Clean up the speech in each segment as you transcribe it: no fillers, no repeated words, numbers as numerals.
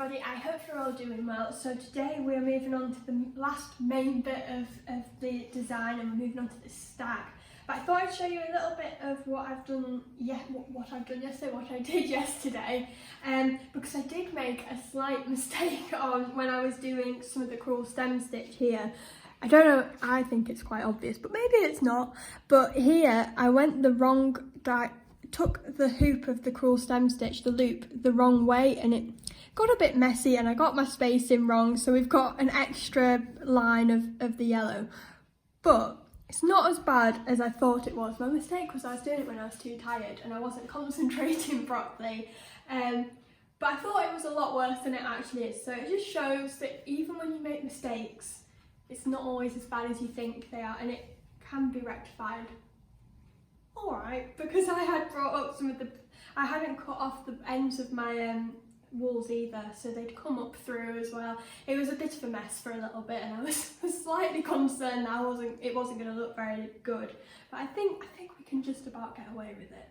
everybody, I hope you're all doing well. So today we're moving on to the last main bit of the design, and we're moving on to the stag. But I thought I'd show you a little bit of what I've done, what I've done yesterday, what I did yesterday, because I did make a slight mistake on when I was doing some of the crewel stem stitch here. I don't know, I think it's quite obvious, but maybe it's not. But here I went the wrong took the hoop of the crewel stem stitch, the loop, the wrong way, and it got a bit messy and I got my spacing wrong, so we've got an extra line of the yellow. But it's not as bad as I thought it was. My mistake was I was doing it when I was too tired and I wasn't concentrating properly. But I thought it was a lot worse than it actually is. So it just shows that even when you make mistakes, it's not always as bad as you think they are, and it can be rectified. Alright, because I had brought up I hadn't cut off the ends of my wools either, so they'd come up through as well. It was a bit of a mess for a little bit, and I was slightly concerned that it wasn't going to look very good. But I think we can just about get away with it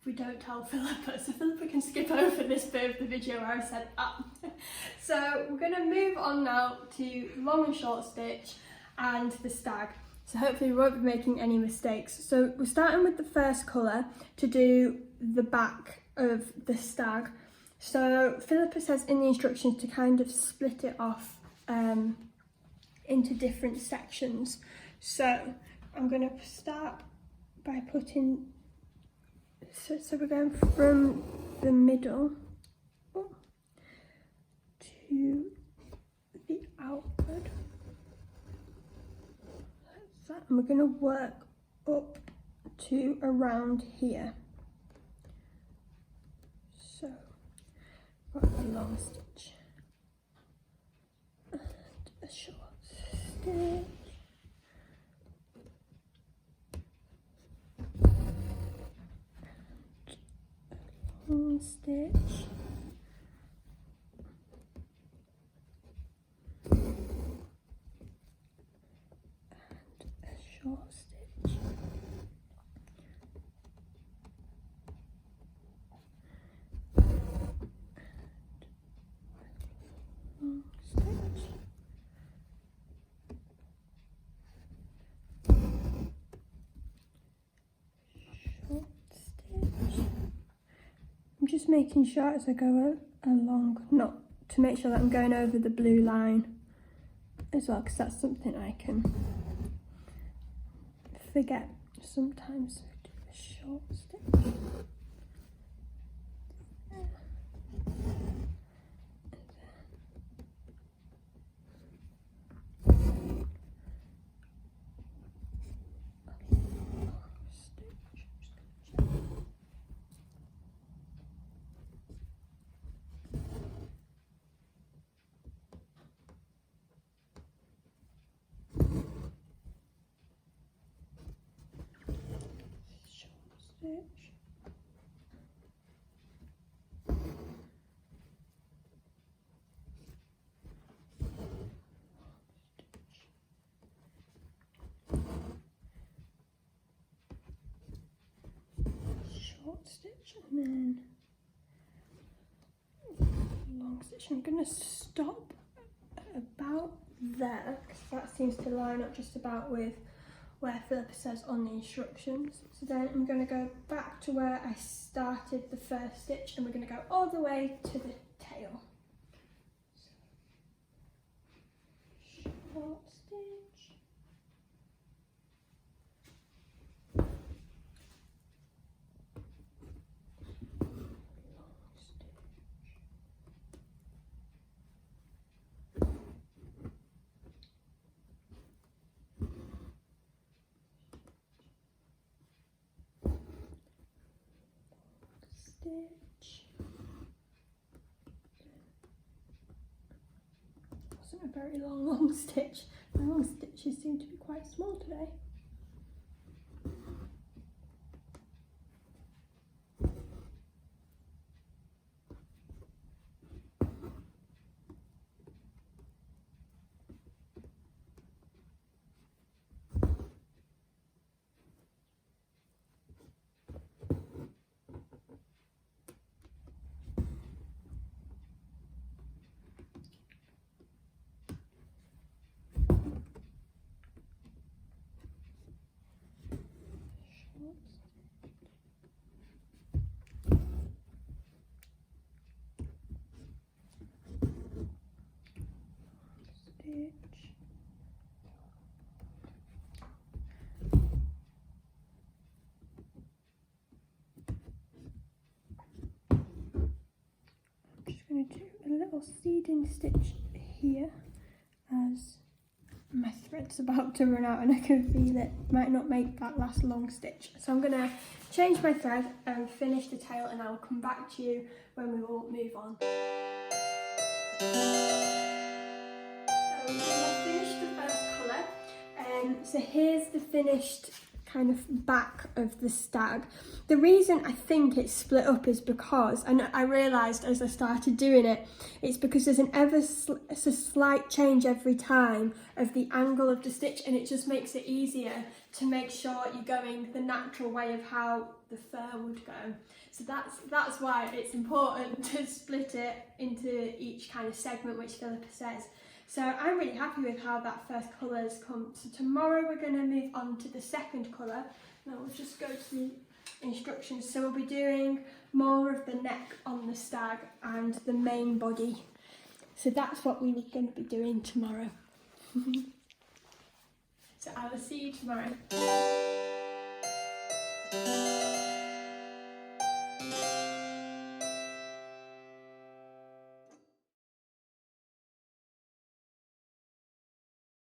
if we don't tell Phillip. So Phillip can skip over this bit of the video where I said that. So we're going to move on now to long and short stitch and the stag. So hopefully we won't be making any mistakes. So we're starting with the first colour to do the back of the stag. So Phillip says in the instructions to kind of split it off into different sections. So I'm going to start by putting, so we're going from the middle to the outward. And we're going to work up to around here. So, got a long stitch and a short stitch. And a long stitch. Short stitch, long stitch, short stitch. I'm just making sure as I go along, not to make sure that I'm going over the blue line as well, because that's something I can forget sometimes. So do a short stitch. Stitch. Short stitch and then long stitch. I'm going to stop about there because that seems to line up just about with where Phillip says on the instructions. So then I'm going to go back to where I started the first stitch, and we're going to go all the way to the tail. So, short stitch. Long stitch. Stitch. Wasn't a very long stitch. My long stitches seem to be quite small today. little seeding stitch here as my thread's about to run out and I can feel it might not make that last long stitch. So I'm going to change my thread and finish the tail, and I'll come back to you when we will move on. So I've finished the first colour, so here's the finished kind of back of the stag. The reason I think it's split up is because, and I realised as I started doing it, it's because there's a slight change every time of the angle of the stitch, and it just makes it easier to make sure you're going the natural way of how the fur would go. So that's why it's important to split it into each kind of segment, which Phillip says. So I'm really happy with how that first colour has come. So tomorrow we're going to move on to the second colour. Now we'll just go to the instructions. So we'll be doing more of the neck on the stag and the main body. So that's what we're going to be doing tomorrow. So I will see you tomorrow.